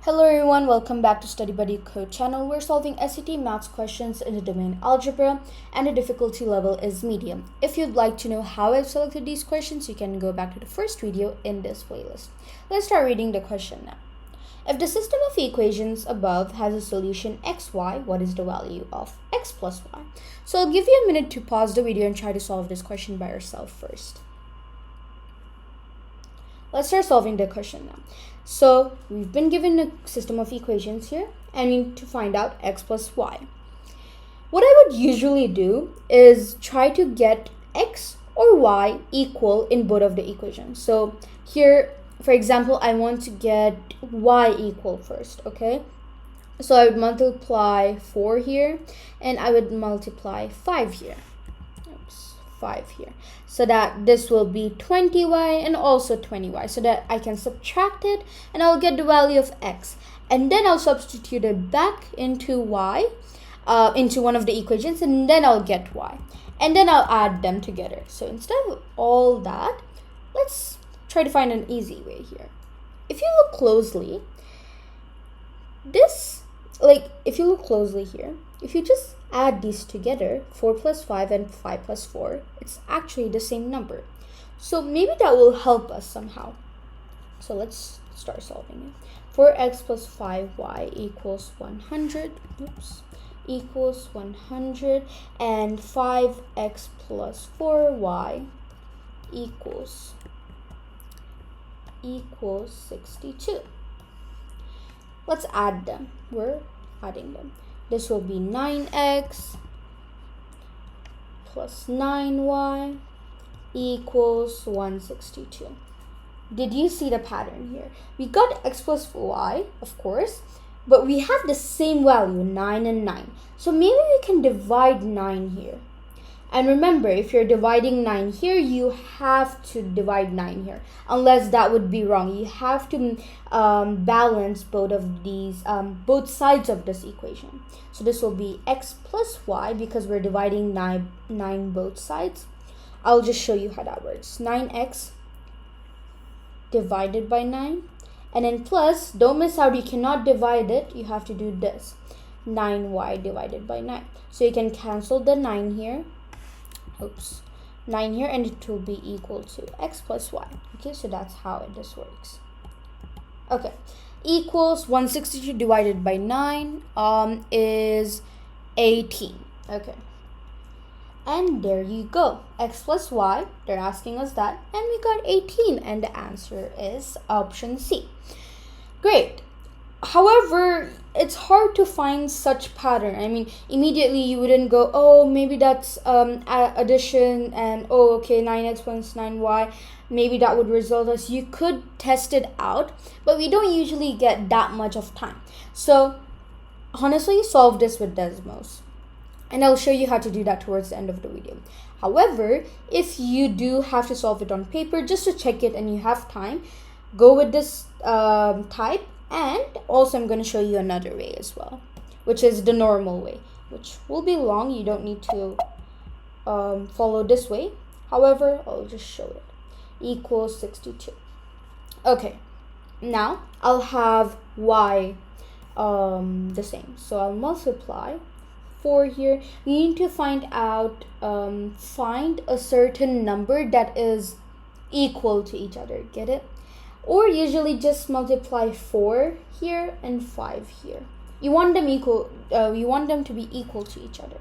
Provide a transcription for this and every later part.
Hello everyone, welcome back to StudyBuddy Code channel. We're solving SAT maths questions in the domain algebra and the difficulty level is medium. If you'd like to know how I've selected these questions, you can go back to the first video in this playlist. Let's start reading the question now. If the system of equations above has a solution xy, what is the value of x plus y? So I'll give you a minute to pause the video and try to solve this question by yourself first. Let's start solving the question now. So we've been given a system of equations here and we need to find out x plus y. What I would usually do is try to get x or y equal in both of the equations. So here, for example, I want to get y equal first, okay? So I would multiply 4 here and I would multiply 5 here. 5 here, so that this will be 20y and also 20y, so that I can subtract it and I'll get the value of x, and then I'll substitute it back into y, into one of the equations, and then I'll get y, and then I'll add them together. So instead of all that, let's try to find an easy way here. If you look closely, if you just add these together, 4 plus 5 and 5 plus 4, it's actually the same number. So maybe that will help us somehow. So let's start solving it. 4x plus 5y equals 100. Equals 100, and 5x plus 4y equals 62. Let's add them. We're adding them. This will be 9x plus 9y equals 162. Did you see the pattern here? We got x plus y, of course, but we have the same value, 9 and 9. So maybe we can divide 9 here. And remember, if you're dividing 9 here, you have to divide 9 here. Unless that would be wrong. You have to balance both of these, both sides of this equation. So this will be x plus y because we're dividing 9 both sides. I'll just show you how that works. 9x divided by 9. And then plus, don't miss out, you cannot divide it. You have to do this. 9y divided by 9. So you can cancel the 9 here. 9 here, and it will be equal to x plus y. Okay, so that's how this works. Okay, equals 162 divided by 9 is 18. Okay, and there you go, x plus y, they're asking us that, and we got 18, and the answer is option C. Great. However, it's hard to find such pattern. I mean, immediately you wouldn't go, oh, maybe that's addition, and oh, okay, 9x plus 9y, maybe that would result us. You could test it out, but we don't usually get that much of time. So honestly, solve this with Desmos, and I'll show you how to do that towards the end of the video. However, if you do have to solve it on paper just to check it and you have time, go with this type. And also I'm going to show you another way as well, which is the normal way, which will be long. You don't need to follow this way. However, I'll just show it. Equals 62. Okay, now I'll have y the same. So I'll multiply 4 here. We need to find out, find a certain number that is equal to each other. Get it? Or usually just multiply 4 here and 5 here. You want them equal. You want them to be equal to each other.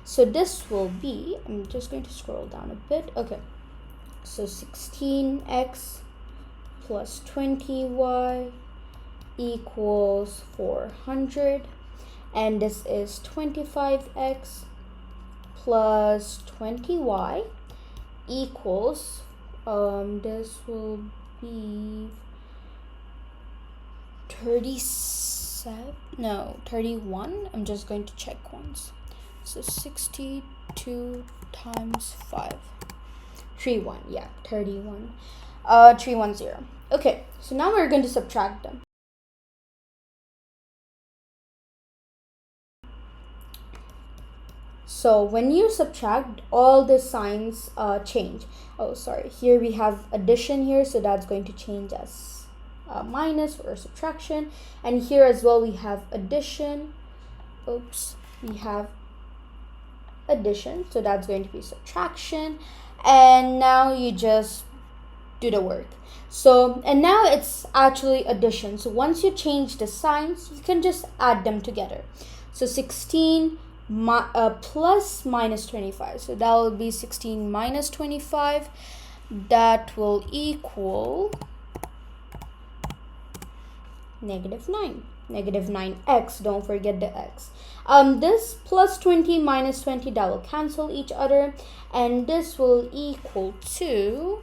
So this will be, I'm just going to scroll down a bit. Okay, so 16x plus 20y equals 400, and this is 25x plus 20y equals this will be 31. I'm just going to check once. So 62 times 5, 31. Yeah, 31. 310. Okay, so now we're going to subtract them. So when you subtract, all the signs change. Oh, sorry. Here we have addition here, so that's going to change as minus or subtraction. And here as well we have addition. Oops, we have addition, so that's going to be subtraction. And now you just do the work. So, and now it's actually addition. So once you change the signs, you can just add them together. So 16 plus minus 25. So that will be 16 minus 25. That will equal -9. -9x, don't forget the x. This plus 20 minus 20, that will cancel each other. And this will equal to,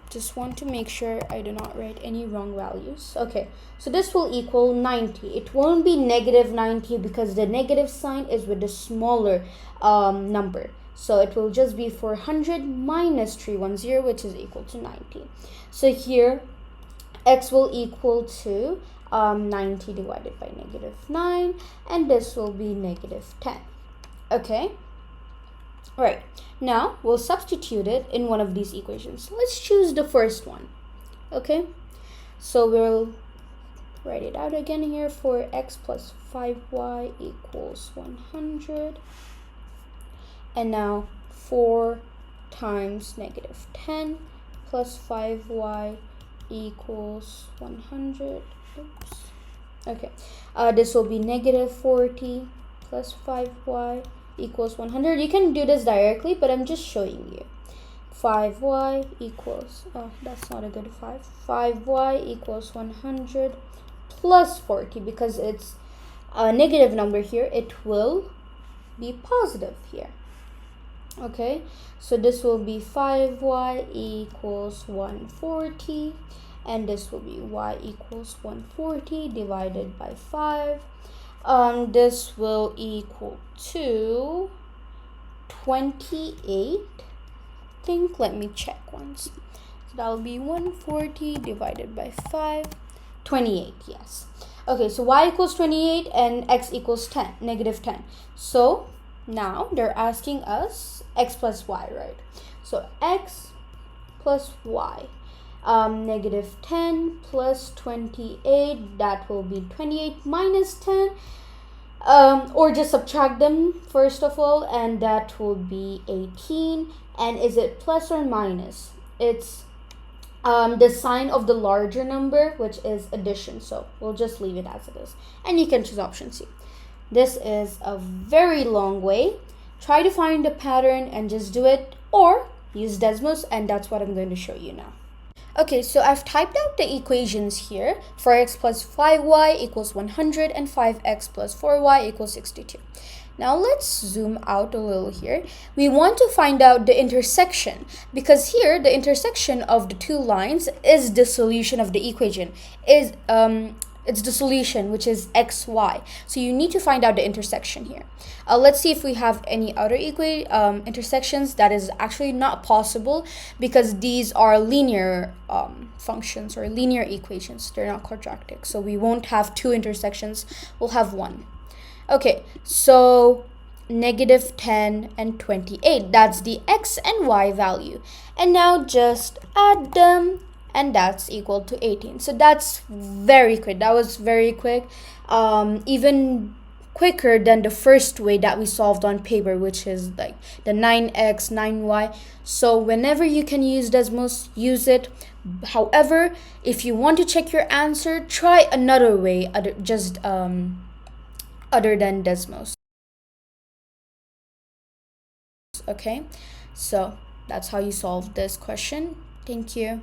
just want to make sure I do not write any wrong values. Okay, so this will equal 90. It won't be -90 because the negative sign is with the smaller number. So it will just be 400 minus 310, which is equal to 90. So here, x will equal to 90 divided by -9, and this will be -10. Okay. Right, now we'll substitute it in one of these equations. Let's choose the first one. Okay, so we'll write it out again here for x plus 5y equals 100. And now 4 times -10 plus 5y equals 100. Oops. Okay, this will be -40 plus 5y equals 100. You can do this directly, but I'm just showing you. 5y equals, oh, that's not a good 5. 5y equals 100 plus 40, because it's a negative number here, it will be positive here. Okay, so this will be 5y equals 140, and this will be y equals 140 divided by 5. This will equal to 28. Let me check once. So that will be 140 divided by 5. 28, yes. Okay, so y equals 28 and x equals 10, -10. So now they're asking us x plus y, right? So x plus y. -10 plus 28, that will be 28 minus 10, or just subtract them first of all, and that will be 18. And is it plus or minus? It's the sign of the larger number, which is addition, so we'll just leave it as it is, and you can choose option C. This is a very long way. Try to find the pattern and just do it, or use Desmos, and that's what I'm going to show you now. Okay, so I've typed out the equations here. 4x plus 5y equals 100 and 5x plus 4y equals 62. Now let's zoom out a little here. We want to find out the intersection, because here the intersection of the two lines is the solution of the equation. It's the solution, which is xy. So you need to find out the intersection here. Let's see if we have any other intersections. That is actually not possible, because these are linear functions or linear equations. They're not quadratic. So we won't have two intersections. We'll have one. Okay, so -10 and 28. That's the x and y value. And now just add them, and that's equal to 18. So that's very quick. That was very quick. Even quicker than the first way that we solved on paper, which is like the 9x, 9y. So whenever you can use Desmos, use it. However, if you want to check your answer, try another way, other than Desmos. Okay, so that's how you solve this question. Thank you.